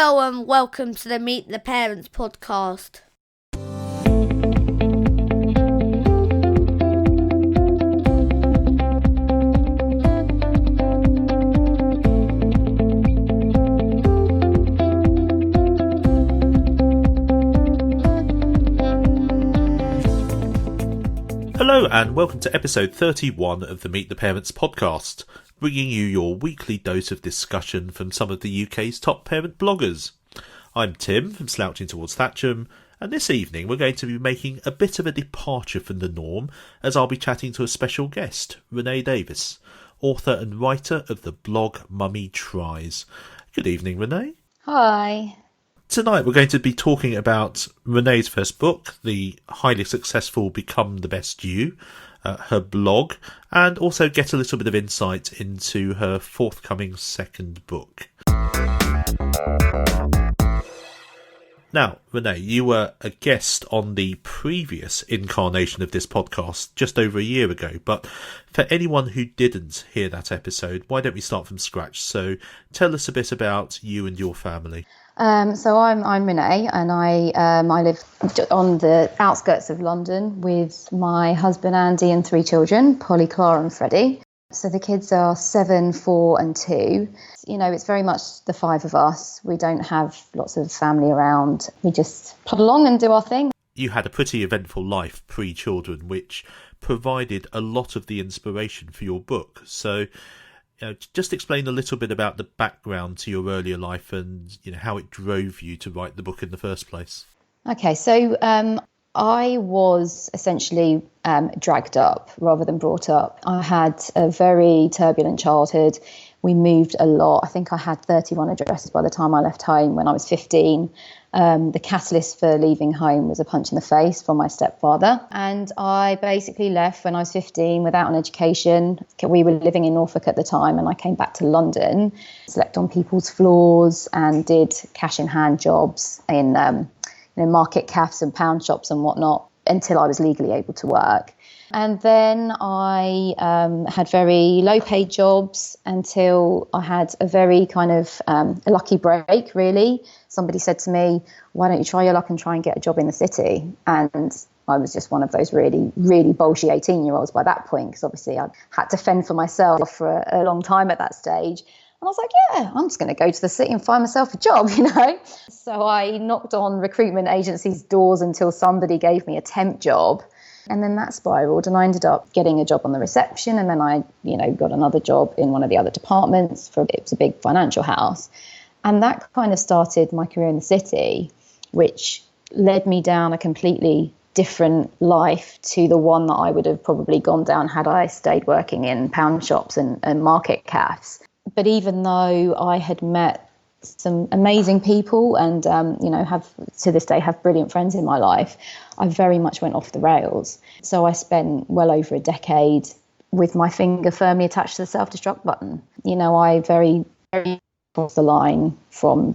Hello and welcome to the Meet the Parents podcast. Hello and welcome to episode 31 of the Meet the Parents podcast, bringing you your weekly dose of discussion from some of the UK's top parent bloggers. I'm Tim from Slouching Towards Thatcham, and this evening we're going to be making a bit of a departure from the norm as I'll be chatting to a special guest, Renee Davis, author and writer of the blog Mummy Tries. Good evening, Renee. Hi. Tonight we're going to be talking about Renee's first book, the highly successful Become the Best You, her blog, and also get a little bit of insight into her forthcoming second book. Now, Renee, you were a guest on the previous incarnation of this podcast just over a year ago, but for anyone who didn't hear that episode, why don't we start from scratch? So tell us a bit about you and your family. So I'm Renee, and I live on the outskirts of London with my husband Andy and 3 children, Polly, Clara and Freddie. So the kids are 7, 4 and 2. You know, it's very much the 5 of us. We don't have lots of family around. We just plod along and do our thing. You had a pretty eventful life pre-children, which provided a lot of the inspiration for your book. So just explain a little bit about the background to your earlier life and how it drove you to write the book in the first place. Okay, so I was essentially dragged up rather than brought up. I had a very turbulent childhood. We moved a lot. I think I had 31 addresses by the time I left home when I was 15. The catalyst for leaving home was a punch in the face from my stepfather. And I basically left when I was 15 without an education. We were living in Norfolk at the time, and I came back to London, slept on people's floors and did cash in hand jobs in market cafes and pound shops and whatnot until I was legally able to work. And then I had very low paid jobs until I had a very kind of a lucky break, really. Somebody said to me, why don't you try your luck and try and get a job in the city? And I was just one of those really, really bolshy 18-year-olds by that point, because obviously I had to fend for myself for a long time at that stage. And I was like, yeah, I'm just going to go to the city and find myself a job, So I knocked on recruitment agencies' doors until somebody gave me a temp job. And then that spiraled, and I ended up getting a job on the reception. And then I, got another job in one of the other departments it was a big financial house. And that kind of started my career in the city, which led me down a completely different life to the one that I would have probably gone down had I stayed working in pound shops and market cafes. But even though I had met some amazing people and, have to this day have brilliant friends in my life, I very much went off the rails. So I spent well over a decade with my finger firmly attached to the self-destruct button. I very, very crossed the line from,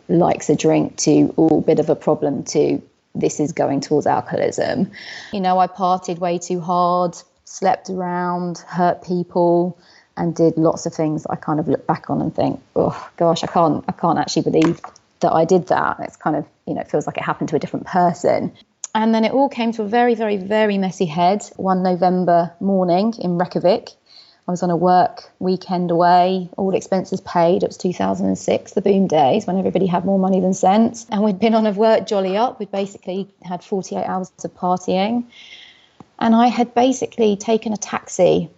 likes a drink to all bit of a problem to this is going towards alcoholism. I partied way too hard, slept around, hurt people, and did lots of things that I kind of look back on and think, oh gosh, I can't actually believe that I did that. It's kind of, it feels like it happened to a different person. And then it all came to a very, very, very messy head one November morning in Reykjavik. I was on a work weekend away, all expenses paid. It was 2006, the boom days, when everybody had more money than sense. And we'd been on a work jolly up. We'd basically had 48 hours of partying. And I had basically taken a taxi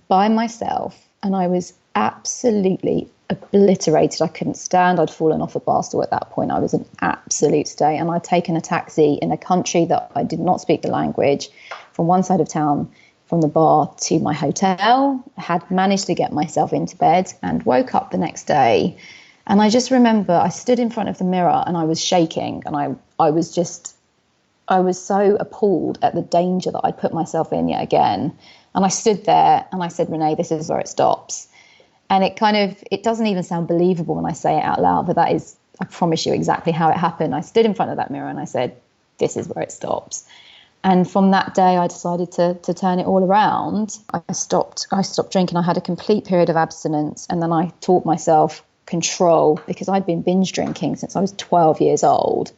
by myself, and I was absolutely obliterated. I couldn't stand. I'd fallen off a bar stool at that point. I was an absolute state, and I'd taken a taxi in a country that I did not speak the language from one side of town, from the bar to my hotel, had managed to get myself into bed and woke up the next day. And I just remember I stood in front of the mirror and I was shaking, and I was so appalled at the danger that I'd put myself in yet again. And I stood there and I said, Renee, this is where it stops. And it doesn't even sound believable when I say it out loud, but that is, I promise you, exactly how it happened. I stood in front of that mirror and I said, this is where it stops. And from that day, I decided to turn it all around. I stopped drinking. I had a complete period of abstinence. And then I taught myself control, because I'd been binge drinking since I was 12 years old.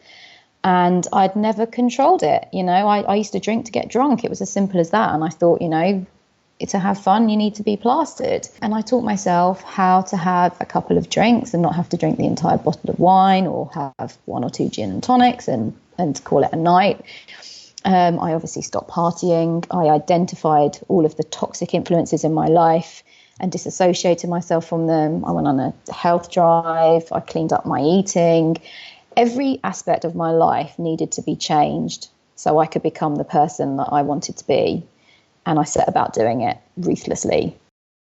And I'd never controlled it. I used to drink to get drunk. It was as simple as that. And I thought, to have fun, you need to be plastered. And I taught myself how to have a couple of drinks and not have to drink the entire bottle of wine, or have one or two gin and tonics and call it a night. I obviously stopped partying. I identified all of the toxic influences in my life and disassociated myself from them. I went on a health drive. I cleaned up my eating. Every aspect of my life needed to be changed so I could become the person that I wanted to be. And I set about doing it ruthlessly.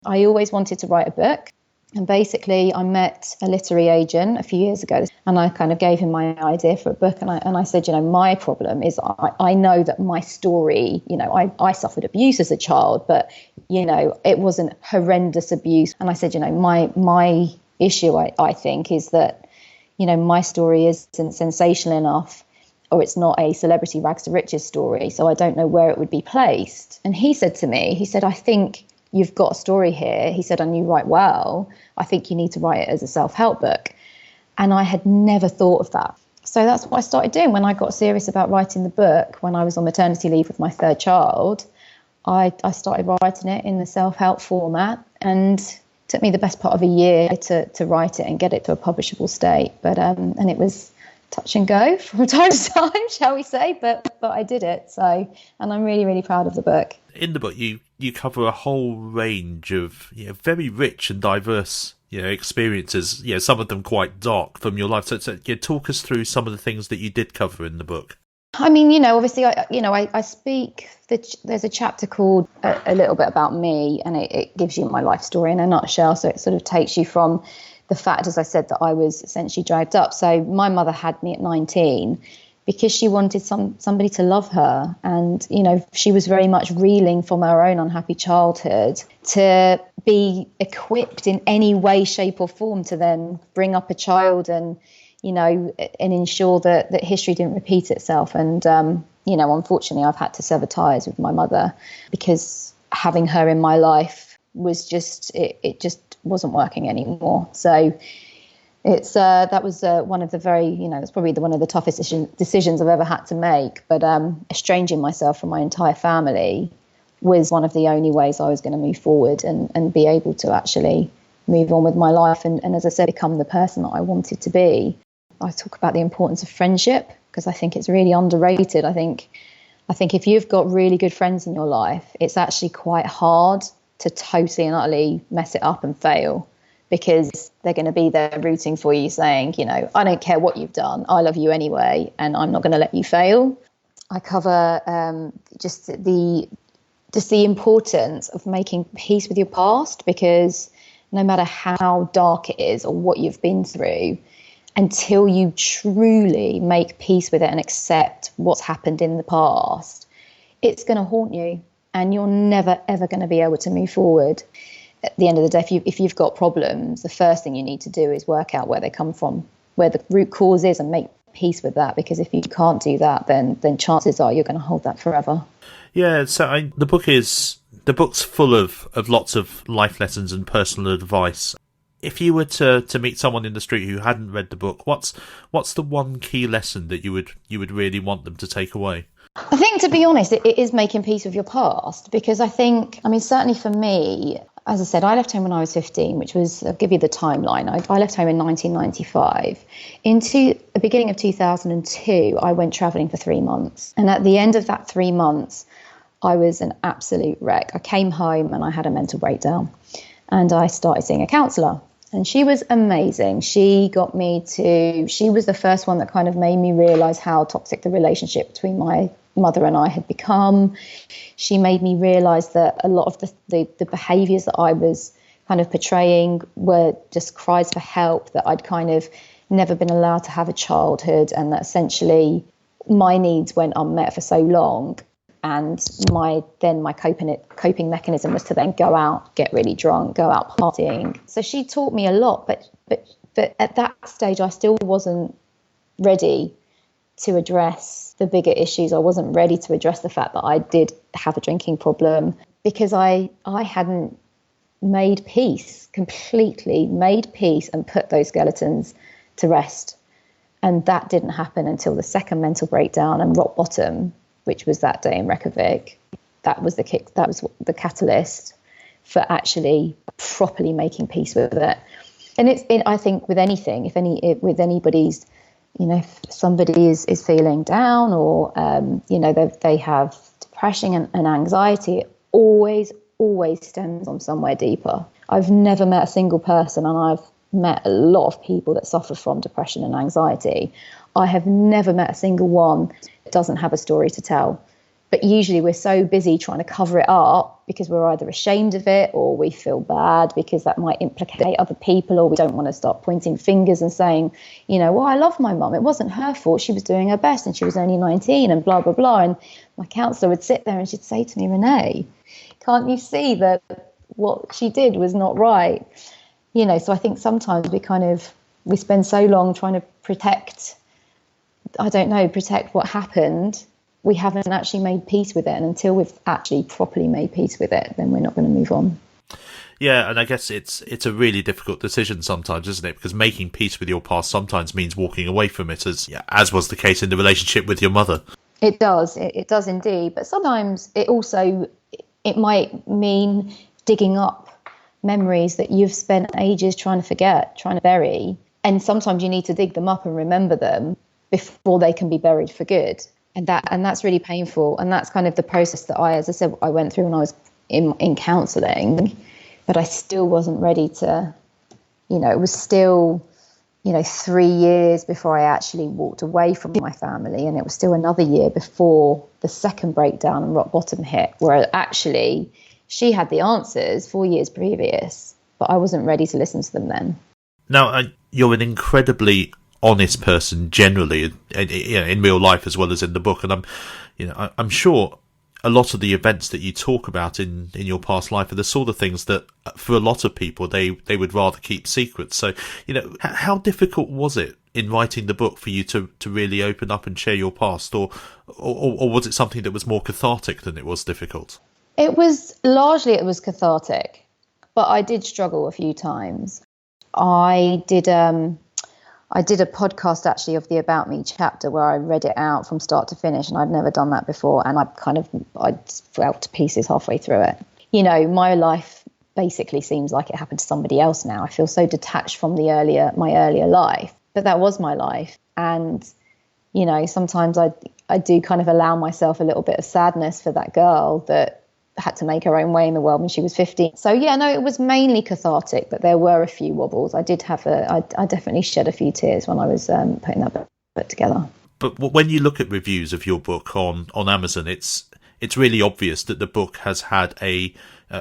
I always wanted to write a book. And basically, I met a literary agent a few years ago, and I kind of gave him my idea for a book. And I said, my problem is I know that my story, I suffered abuse as a child, but, it wasn't horrendous abuse. And I said, my issue, I think, is that, my story isn't sensational enough, or it's not a celebrity rags to riches story. So I don't know where it would be placed. And he said to me, I think you've got a story here. He said, and you write well. I think you need to write it as a self-help book. And I had never thought of that. So that's what I started doing when I got serious about writing the book. When I was on maternity leave with my third child, I started writing it in the self-help format, and it took me the best part of a year to write it and get it to a publishable state. But and it was touch and go from time to time, shall we say, but I did it. So, and I'm really, really proud of the book. In the book, you cover a whole range of very rich and diverse experiences. Some of them quite dark from your life. So talk us through some of the things that you did cover in the book. I mean, obviously, I speak. There's a chapter called a little bit about me, and it gives you my life story in a nutshell. So it sort of takes you from the fact, as I said, that I was essentially dragged up. So my mother had me at 19 because she wanted somebody to love her. And, she was very much reeling from her own unhappy childhood to be equipped in any way, shape or form to then bring up a child and ensure that history didn't repeat itself. And, unfortunately, I've had to sever ties with my mother because having her in my life was it just wasn't working anymore. So it's that was one of the very, it's probably one of the toughest decisions I've ever had to make. But estranging myself from my entire family was one of the only ways I was going to move forward and be able to actually move on with my life. And as I said, become the person that I wanted to be. I talk about the importance of friendship because I think it's really underrated. I think if you've got really good friends in your life, it's actually quite hard to totally and utterly mess it up and fail, because they're going to be there rooting for you, saying, I don't care what you've done, I love you anyway, and I'm not going to let you fail. I cover just the importance of making peace with your past, because no matter how dark it is or what you've been through, until you truly make peace with it and accept what's happened in the past, it's going to haunt you. And you're never, ever going to be able to move forward. At the end of the day, if you've got problems, the first thing you need to do is work out where they come from, where the root cause is, and make peace with that. Because if you can't do that, then chances are you're going to hold that forever. Yeah, so the book's full of lots of life lessons and personal advice. If you were to meet someone in the street who hadn't read the book, what's the one key lesson that you would really want them to take away? I think, to be honest, it is making peace with your past, because certainly for me, as I said, I left home when I was 15, which was, I'll give you the timeline. I left home in 1995. Into the beginning of 2002, I went travelling for 3 months. And at the end of that 3 months, I was an absolute wreck. I came home and I had a mental breakdown, and I started seeing a counsellor. And she was amazing. She was the first one that kind of made me realise how toxic the relationship between my mother and I had become. She made me realise that a lot of the behaviours that I was kind of portraying were just cries for help, that I'd kind of never been allowed to have a childhood, and that essentially my needs went unmet for so long. And my coping mechanism was to then go out, get really drunk, go out partying. So she taught me a lot, but at that stage I still wasn't ready to address the bigger issues. I wasn't ready to address the fact that I did have a drinking problem, because I hadn't made peace, completely made peace and put those skeletons to rest. And that didn't happen until the second mental breakdown and rock bottom, which was that day in Reykjavik. That was the catalyst for actually properly making peace with it. And I think with anything, with anybody's, if somebody is feeling down or, they have depression and anxiety, it always stems from somewhere deeper. I've never met a single person, and I've met a lot of people that suffer from depression and anxiety. I have never met a single one that doesn't have a story to tell. But usually we're so busy trying to cover it up because we're either ashamed of it or we feel bad because that might implicate other people, or we don't want to start pointing fingers and saying, well, I love my mum. It wasn't her fault. She was doing her best and she was only 19 and blah, blah, blah. And my counsellor would sit there and she'd say to me, Renee, can't you see that what she did was not right? So I think sometimes we spend so long trying to protect what happened. We haven't actually made peace with it. And until we've actually properly made peace with it, then we're not going to move on. Yeah, and I guess it's a really difficult decision sometimes, isn't it? Because making peace with your past sometimes means walking away from it, as was the case in the relationship with your mother. It does. It does indeed. But sometimes it might mean digging up memories that you've spent ages trying to forget, trying to bury. And sometimes you need to dig them up and remember them before they can be buried for good. And that's really painful. And that's kind of the process that I went through when I was in counselling. But I still wasn't ready to, it was still, 3 years before I actually walked away from my family. And it was still another year before the second breakdown and rock bottom hit, where actually she had the answers 4 years previous, but I wasn't ready to listen to them then. Now, you're an incredibly honest person generally, in real life as well as in the book, and I'm sure a lot of the events that you talk about in your past life are the sort of things that for a lot of people they would rather keep secret. So how difficult was it in writing the book for you to really open up and share your past, or was it something that was more cathartic than it was difficult? It was largely cathartic, but I did struggle a few times. I did a podcast actually of the About Me chapter where I read it out from start to finish, and I'd never done that before, and I fell to pieces halfway through it. My life basically seems like it happened to somebody else now. I feel so detached from my earlier life, but that was my life. And sometimes I do kind of allow myself a little bit of sadness for that girl that had to make her own way in the world when she was 15. So it was mainly cathartic, but there were a few wobbles. I definitely shed a few tears when I was putting that book together. But when you look at reviews of your book on Amazon, it's really obvious that the book has had a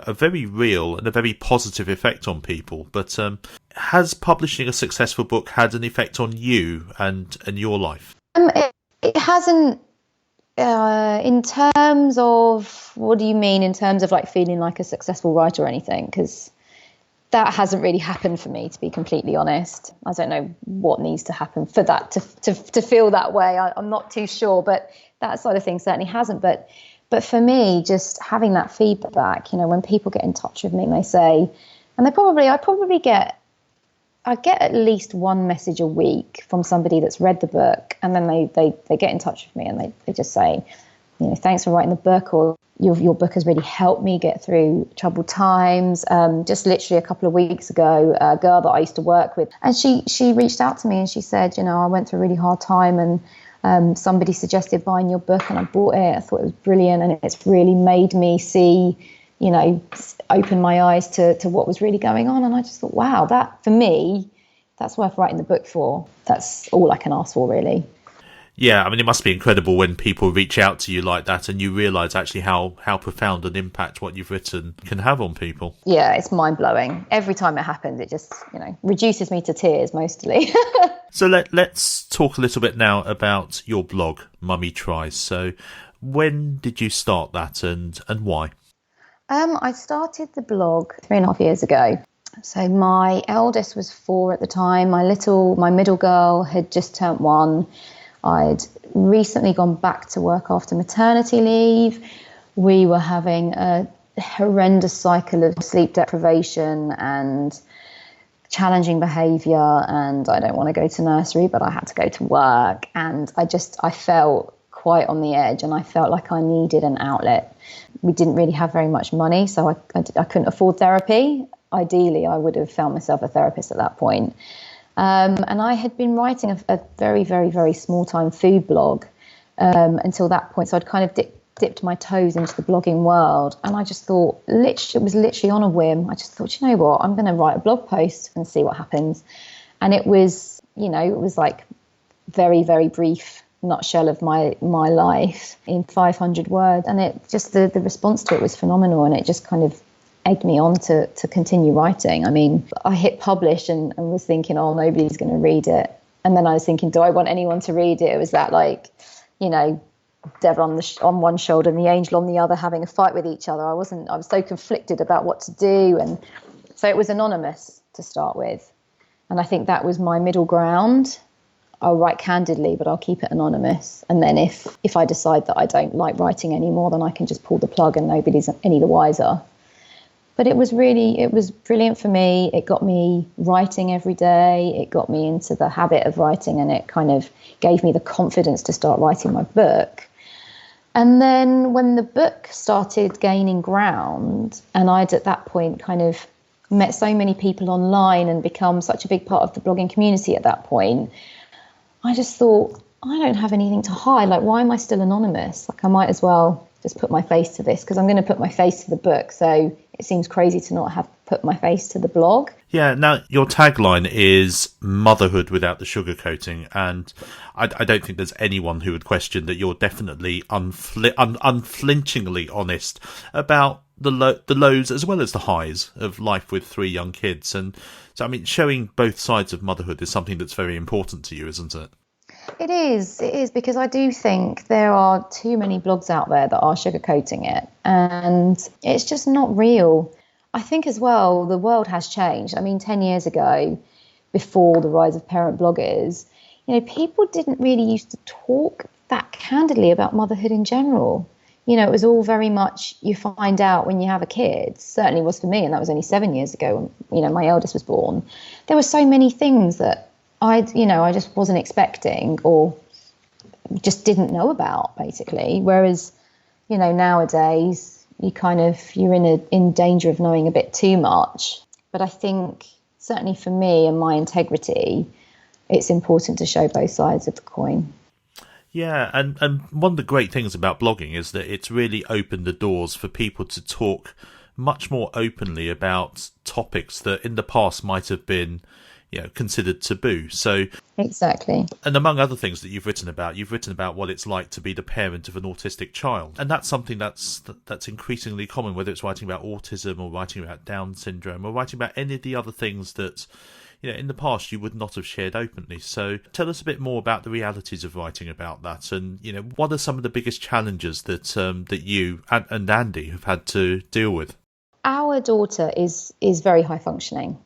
very real and a very positive effect on people. But has publishing a successful book had an effect on you and your life? It hasn't. In terms of, what do you mean in terms of like feeling like a successful writer or anything? Because that hasn't really happened for me, to be completely honest. I don't know what needs to happen for that to feel that way. I'm not too sure, but that side of things certainly hasn't. But for me, just having that feedback, when people get in touch with me and they say, and I get at least one message a week from somebody that's read the book, and then they get in touch with me and they just say, thanks for writing the book, or your book has really helped me get through troubled times. Just literally a couple of weeks ago, a girl that I used to work with, and she reached out to me and she said, I went through a really hard time, and somebody suggested buying your book, and I bought it. I thought it was brilliant, and it's really made me see, open my eyes to what was really going on. And I just thought, wow, that for me, that's worth writing the book for. That's all I can ask for, really. Yeah, I mean, it must be incredible when people reach out to you like that and you realise actually how profound an impact what you've written can have on people. Yeah, it's mind-blowing. Every time it happens, it just, reduces me to tears, mostly. So let's talk a little bit now about your blog, Mummy Tries. So when did you start that and why? I started the blog 3.5 years ago. So my eldest was 4 at the time. My middle girl had just turned 1. I'd recently gone back to work after maternity leave. We were having a horrendous cycle of sleep deprivation and challenging behaviour, and I don't want to go to nursery, but I had to go to work, and I felt quite on the edge, and I felt like I needed an outlet. We didn't really have very much money, so I couldn't afford therapy. Ideally, I would have found myself a therapist at that point. And I had been writing a very, very, very small-time food blog until that point, so I'd kind of dipped my toes into the blogging world, and I just thought, it was literally on a whim. I just thought, you know what, I'm going to write a blog post and see what happens. And it was like very, very brief nutshell of my life in 500 words, and it just the response to it was phenomenal, and it just kind of egged me on to continue writing. I mean, I hit publish and was thinking, oh, nobody's going to read it, and then I was thinking, do I want anyone to read it? It was that, like, devil on one shoulder and the angel on the other, having a fight with each other. I was so conflicted about what to do, and so it was anonymous to start with, and I think that was my middle ground. I'll write candidly, but I'll keep it anonymous, and then if I decide that I don't like writing anymore, then I can just pull the plug and nobody's any the wiser. But it was brilliant for me. It got me writing every day. It got me into the habit of writing, and it kind of gave me the confidence to start writing my book. And then when the book started gaining ground, and I'd at that point kind of met so many people online and become such a big part of the blogging community at that point, I just thought, I don't have anything to hide. Like, why am I still anonymous? Like, I might as well just put my face to this, because I'm going to put my face to the book. So it seems crazy to not have put my face to the blog. Yeah, now your tagline is motherhood without the sugarcoating, and I don't think there's anyone who would question that you're definitely unflinchingly honest about the lows as well as the highs of life with 3 young kids. And so, I mean, showing both sides of motherhood is something that's very important to you, isn't it? It is, because I do think there are too many blogs out there that are sugarcoating it, and it's just not real. I think as well, the world has changed. I mean, 10 years ago, before the rise of parent bloggers, people didn't really used to talk that candidly about motherhood in general. It was all very much, you find out when you have a kid. Certainly was for me, and that was only 7 years ago when, my eldest was born. There were so many things that I just wasn't expecting or just didn't know about, basically. Whereas, nowadays you're in danger of knowing a bit too much. But I think certainly for me and my integrity, it's important to show both sides of the coin. Yeah, and one of the great things about blogging is that it's really opened the doors for people to talk much more openly about topics that in the past might have been considered taboo. So exactly. And among other things that you've written about what it's like to be the parent of an autistic child, and that's something that's increasingly common, whether it's writing about autism or writing about Down syndrome or writing about any of the other things that in the past you would not have shared openly. So tell us a bit more about the realities of writing about that, and what are some of the biggest challenges that that you and Andy have had to deal with. Our daughter is very high functioning.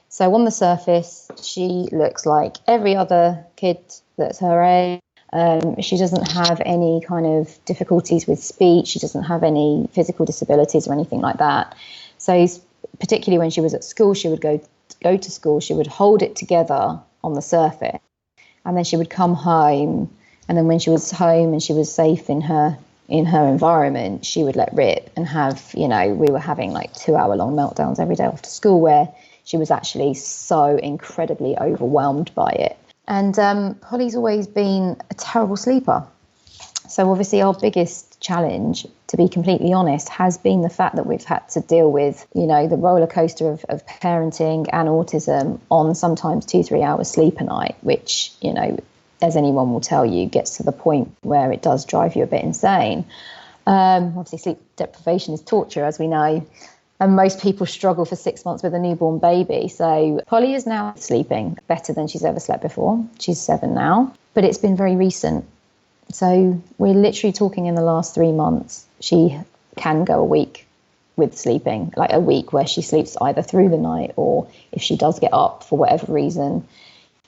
So on the surface, she looks like every other kid that's her age. She doesn't have any kind of difficulties with speech. She doesn't have any physical disabilities or anything like that. So particularly when she was at school, she would go to school, she would hold it together on the surface, and then she would come home, and then when she was home and she was safe in her environment, she would let rip and have, we were having like 2-hour-long meltdowns every day after school where she was actually so incredibly overwhelmed by it. And Polly's always been a terrible sleeper. So obviously our biggest challenge, to be completely honest, has been the fact that we've had to deal with, the roller coaster of parenting and autism on sometimes 2-3 hours sleep a night, which, as anyone will tell you, gets to the point where it does drive you a bit insane. Obviously sleep deprivation is torture, as we know. And most people struggle for 6 months with a newborn baby. So Polly is now sleeping better than she's ever slept before. She's 7 now, but it's been very recent. So we're literally talking in the last 3 months. She can go a week with sleeping, like a week where she sleeps either through the night, or if she does get up for whatever reason,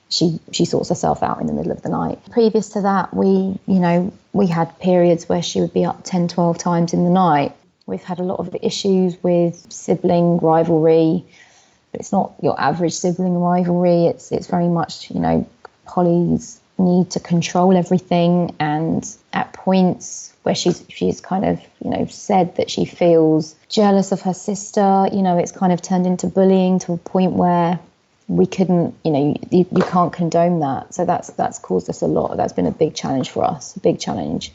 she sorts herself out in the middle of the night. Previous to that, we had periods where she would be up 10, 12 times in the night, We've had a lot of issues with sibling rivalry. It's not your average sibling rivalry. It's very much, Polly's need to control everything, and at points where she's kind of, said that she feels jealous of her sister, it's kind of turned into bullying to a point where we couldn't, you can't condone that. So that's caused us a lot. That's been a big challenge for us, a big challenge.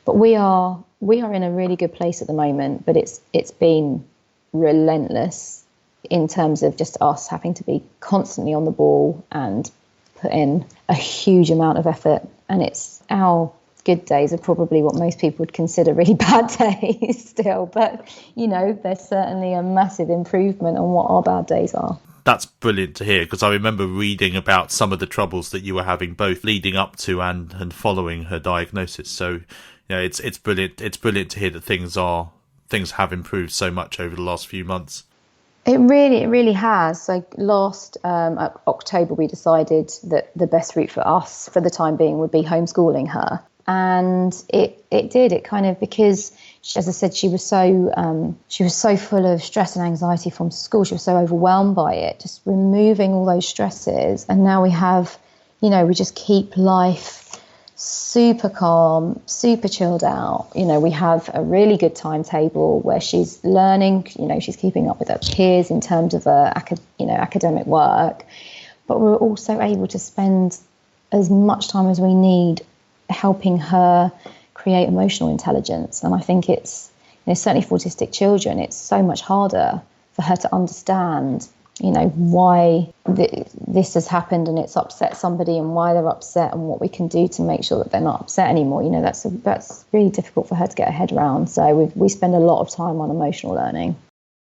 But we are in a really good place at the moment, but it's been relentless in terms of just us having to be constantly on the ball and put in a huge amount of effort. And it's our good days are probably what most people would consider really bad days still. But, there's certainly a massive improvement on what our bad days are. That's brilliant to hear, because I remember reading about some of the troubles that you were having both leading up to and following her diagnosis. So, it's brilliant. It's brilliant to hear that things have improved so much over the last few months. It really has. Like last October, we decided that the best route for us for the time being would be homeschooling her. And it did. It kind of, because, as I said, she was so full of stress and anxiety from school. She was so overwhelmed by it, just removing all those stresses. And now we have, we just keep life super calm, super chilled out. We have a really good timetable where she's learning, she's keeping up with her peers in terms of her academic work. But we're also able to spend as much time as we need helping her create emotional intelligence. And I think it's, certainly for autistic children, it's so much harder for her to understand, why this has happened and it's upset somebody and why they're upset and what we can do to make sure that they're not upset anymore. That's really difficult for her to get her head around. So we spend a lot of time on emotional learning.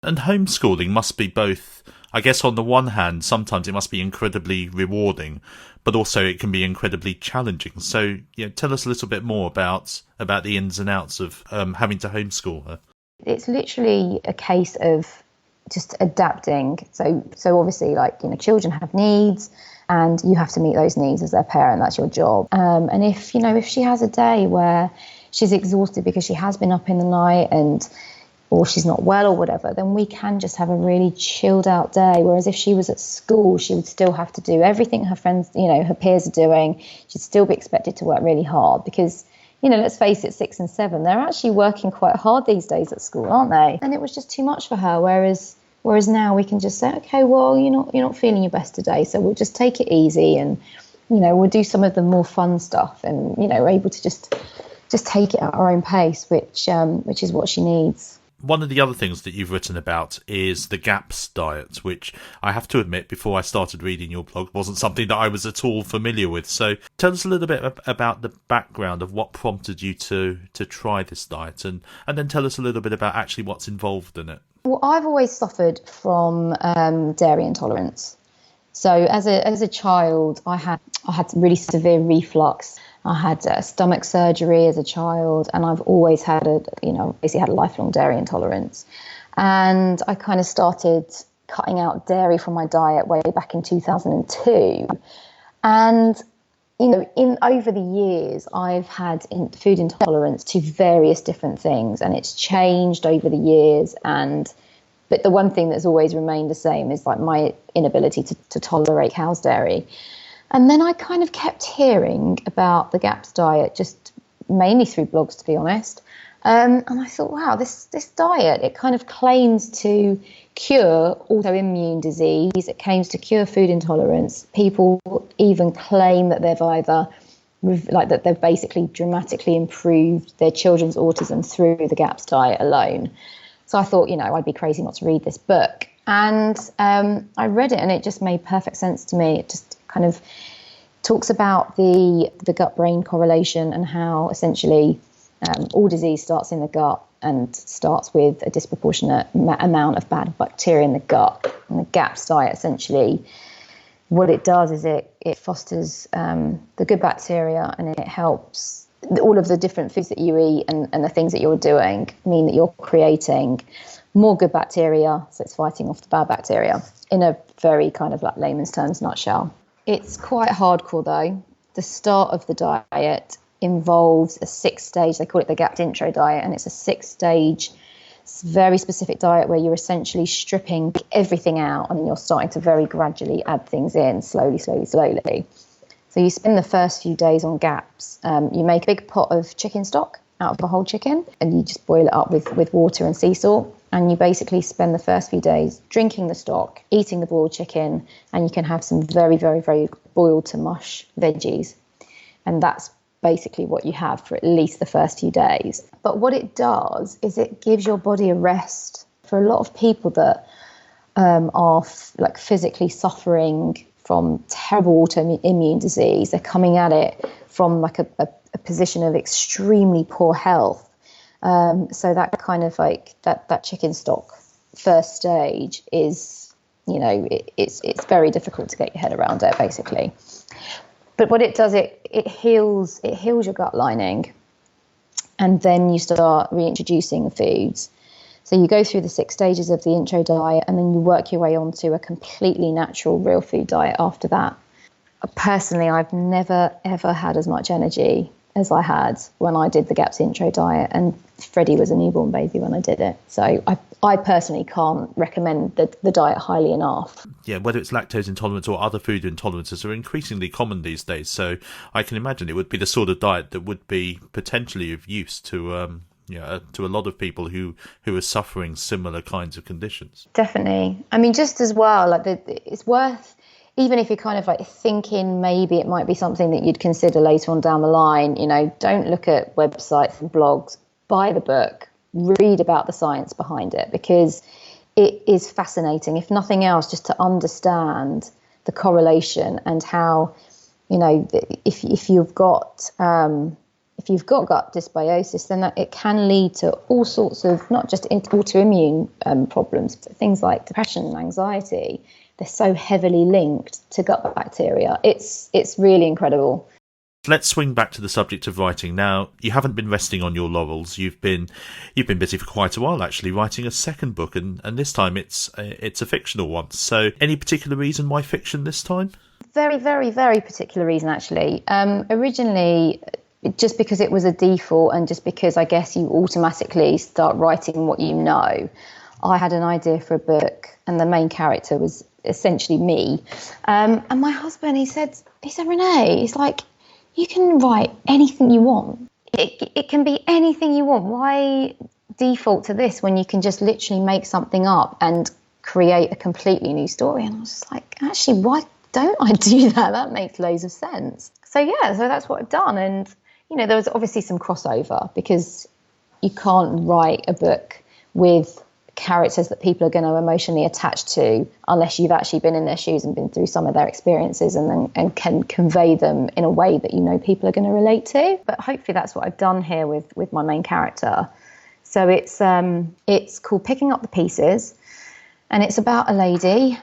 And homeschooling must be both, I guess on the one hand, sometimes it must be incredibly rewarding, but also it can be incredibly challenging. So, tell us a little bit more about the ins and outs of having to homeschool her. It's literally a case of just adapting. So obviously, children have needs, and you have to meet those needs as their parent. That's your job. And if she has a day where she's exhausted because she has been up in the night or she's not well or whatever, then we can just have a really chilled out day. Whereas if she was at school, she would still have to do everything her friends, her peers are doing. She'd still be expected to work really hard because, let's face it, 6 and 7, they're actually working quite hard these days at school, aren't they? And it was just too much for her. Whereas now we can just say, okay, well, you're not feeling your best today, so we'll just take it easy and, we'll do some of the more fun stuff and, we're able to just take it at our own pace, which is what she needs. One of the other things that you've written about is the GAPS diet, which I have to admit, before I started reading your blog, wasn't something that I was at all familiar with. So tell us a little bit about the background of what prompted you to try this diet, and then tell us a little bit about actually what's involved in it. Well, I've always suffered from dairy intolerance. So as a child, I had really severe reflux. I had stomach surgery as a child, and I've always had basically had a lifelong dairy intolerance. And I kind of started cutting out dairy from my diet way back in 2002. And, over the years, I've had food intolerance to various different things, and it's changed over the years. But the one thing that's always remained the same is my inability to tolerate cow's dairy. And then I kind of kept hearing about the GAPS diet, just mainly through blogs, to be honest. And I thought, wow, this diet, it kind of claims to cure autoimmune disease. It claims to cure food intolerance. People even claim that they've basically dramatically improved their children's autism through the GAPS diet alone. So I thought, I'd be crazy not to read this book. And I read it, and it just made perfect sense to me. It just kind of talks about the gut-brain correlation and how essentially all disease starts in the gut and starts with a disproportionate amount of bad bacteria in the gut. And the GAPS diet, essentially, what it does is it fosters the good bacteria, and it helps all of the different foods that you eat and the things that you're doing mean that you're creating more good bacteria, so it's fighting off the bad bacteria in a very kind of layman's terms nutshell. It's quite hardcore though. The start of the diet involves a 6-stage, they call it the GAPS intro diet, and it's a 6-stage It's a very specific diet where you're essentially stripping everything out and you're starting to very gradually add things in slowly. So you spend the first few days on gaps. You make a big pot of chicken stock out of a whole chicken and you just boil it up with water and sea salt. And you basically spend the first few days drinking the stock, eating the boiled chicken, and you can have some very, very, very boiled to mush veggies. And that's basically what you have for at least the first few days. But what it does is it gives your body a rest. For a lot of people that are physically suffering from terrible autoimmune disease, they're coming at it from like a position of extremely poor health. So that kind of like that chicken stock first stage is, it's very difficult to get your head around it, basically. But what it does, it heals your gut lining, and then you start reintroducing foods. So you go through the 6 stages of the intro diet, and then you work your way onto a completely natural, real food diet after that. Personally, I've never, ever had as much energy as I had when I did the GAPS intro diet, and Freddie was a newborn baby when I did it. So I personally can't recommend the diet highly enough. Yeah, whether it's lactose intolerance or other food intolerances are increasingly common these days. So I can imagine it would be the sort of diet that would be potentially of use to to a lot of people who are suffering similar kinds of conditions. Definitely. I mean, just as well, like it's worth, even if you're kind of like thinking maybe it might be something that you'd consider later on down the line, don't look at websites and blogs, buy the book, read about the science behind it, because it is fascinating, if nothing else, just to understand the correlation and how, if you've got gut dysbiosis, then it can lead to all sorts of, not just autoimmune problems, but things like depression and anxiety. They're so heavily linked to gut bacteria. It's really incredible. Let's swing back to the subject of writing. Now, you haven't been resting on your laurels. You've been busy for quite a while, actually, writing a second book, and this time it's a fictional one. So, any particular reason why fiction this time? Very, very, very particular reason, actually. Originally, just because it was a default, and just because I guess you automatically start writing what you know, I had an idea for a book, and the main character was essentially me. And my husband, he said, Renee, it's like, you can write anything you want. It can be anything you want. Why default to this when you can just literally make something up and create a completely new story? And I was just like, actually, why don't I do that? That makes loads of sense. So that's what I've done. And, there was obviously some crossover, because you can't write a book with characters that people are going to emotionally attach to unless you've actually been in their shoes and been through some of their experiences and can convey them in a way that people are going to relate to. But hopefully that's what I've done here with my main character. So it's called Picking Up the Pieces, and it's about a lady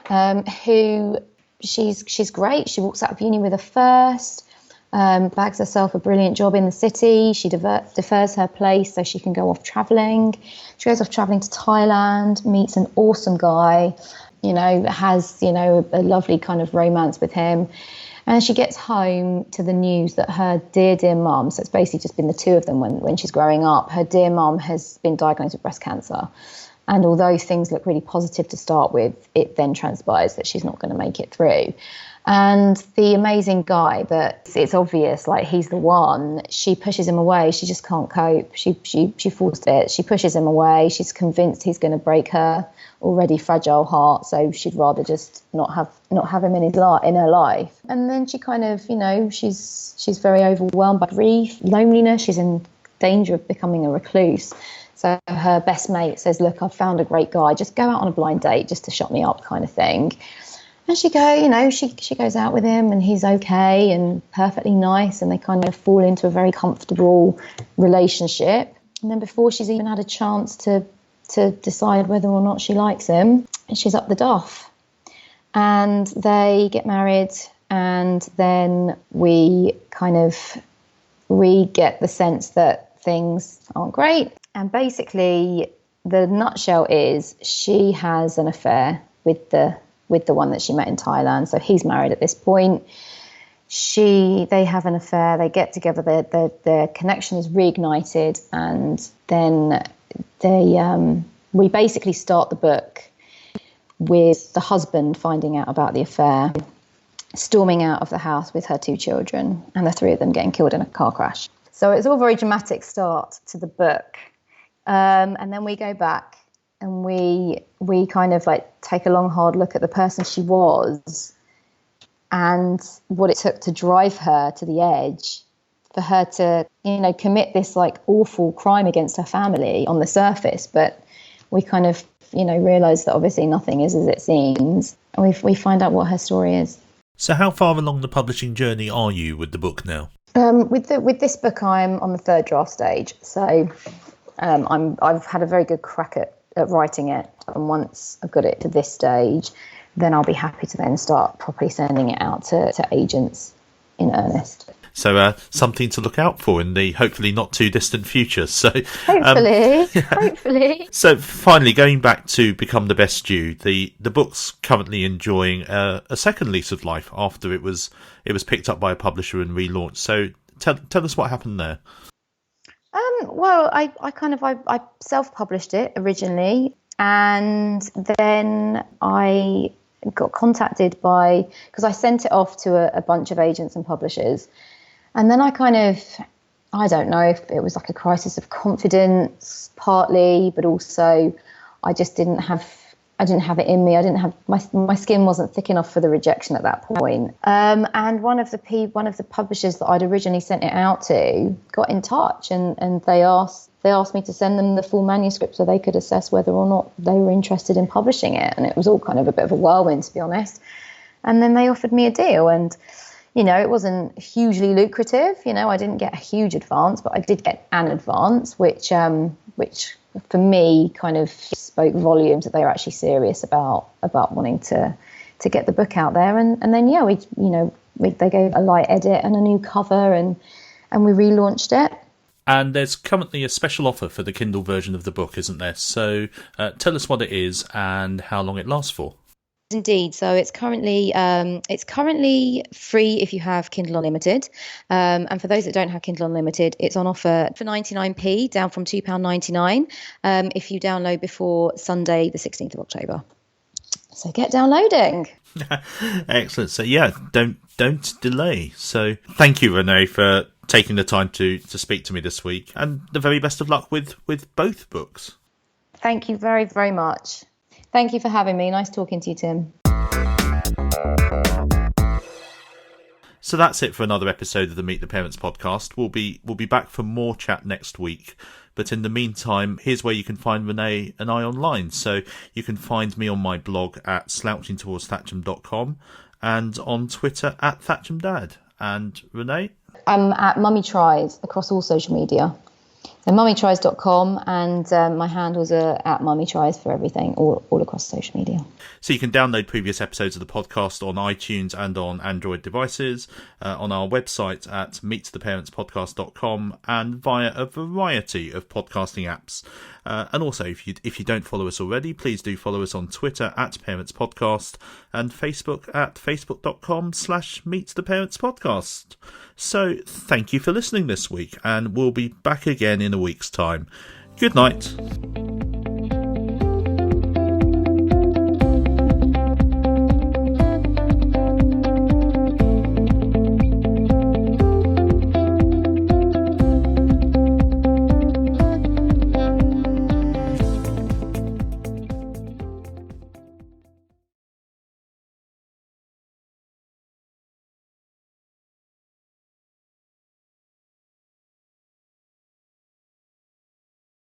who she's great. She walks out of uni with a first. Bags herself a brilliant job in the city. She defers her place so she can go off travelling. She goes off travelling to Thailand, meets an awesome guy, has, a lovely kind of romance with him. And she gets home to the news that her dear mum, so it's basically just been the two of them when she's growing up, her dear mum has been diagnosed with breast cancer. And although things look really positive to start with, it then transpires that she's not going to make it through. And the amazing guy that it's obvious, like, he's the one, she pushes him away. She just can't cope. She forced it. She pushes him away. She's convinced he's going to break her already fragile heart. So she'd rather just not have him in her life. And then she kind of, she's very overwhelmed by grief, loneliness. She's in danger of becoming a recluse. So her best mate says, look, I've found a great guy. Just go out on a blind date just to shut me up, kind of thing. And she goes out with him, and he's okay and perfectly nice, and they kind of fall into a very comfortable relationship. And then before she's even had a chance to decide whether or not she likes him, she's up the duff. And they get married, and then we get the sense that things aren't great. And basically, the nutshell is she has an affair with the one that she met in Thailand. So he's married at this point. They have an affair. They get together. Their connection is reignited, and then we basically start the book with the husband finding out about the affair, storming out of the house with her 2 children, and the 3 of them getting killed in a car crash. So it's all a very dramatic start to the book. And then we go back and we kind of like take a long, hard look at the person she was and what it took to drive her to the edge, for her to, commit this like awful crime against her family on the surface. But we kind of, realise that obviously nothing is as it seems. And we find out what her story is. So how far along the publishing journey are you with the book now? With this book, I'm on the 3rd draft stage. So I've had a very good crack at writing it. And once I've got it to this stage, then I'll be happy to then start properly sending it out to agents in earnest. So something to look out for in the hopefully not too distant future. So hopefully. So finally, going back to Become the Best You, the book's currently enjoying a second lease of life after it was picked up by a publisher and relaunched. So tell us what happened there. Well, I self-published it originally, and then I got contacted because I sent it off to a bunch of agents and publishers. And then I don't know if it was like a crisis of confidence partly, but also I just didn't have it in me. I didn't have my skin wasn't thick enough for the rejection at that point. And one of the publishers that I'd originally sent it out to got in touch, and they asked me to send them the full manuscript so they could assess whether or not they were interested in publishing it. And it was all kind of a bit of a whirlwind, to be honest. And then they offered me a deal, and it wasn't hugely lucrative. I didn't get a huge advance, but I did get an advance, which for me kind of spoke volumes that they were actually serious about wanting to get the book out there. And then they gave a light edit and a new cover, and we relaunched it. And there's currently a special offer for the Kindle version of the book, isn't there? So tell us what it is and how long it lasts for. Indeed. So it's currently free if you have Kindle Unlimited. And for those that don't have Kindle Unlimited, it's on offer for 99p, down from £2.99, if you download before Sunday, the 16th of October. So get downloading. Excellent. So don't delay. So thank you, Renee, for taking the time to speak to me this week, and the very best of luck with both books. Thank you very, very much. Thank you for having me. Nice talking to you, Tim. So that's it for another episode of the Meet the Parents podcast. We'll be back for more chat next week. But in the meantime, here's where you can find Renee and I online. So you can find me on my blog at slouchingtowardsthatcham.com and on Twitter at ThatchamDad. And Renee? I'm at Mummy Tries across all social media. So mummytries.com, and my handles are at mummytries for everything, all across social media. So you can download previous episodes of the podcast on iTunes and on Android devices, on our website at meettheparentspodcast.com, and via a variety of podcasting apps. And also, if you don't follow us already, please do follow us on Twitter at ParentsPodcast and Facebook at facebook.com/meettheparentspodcast. So thank you for listening this week, and we'll be back again in a week's time. Good night.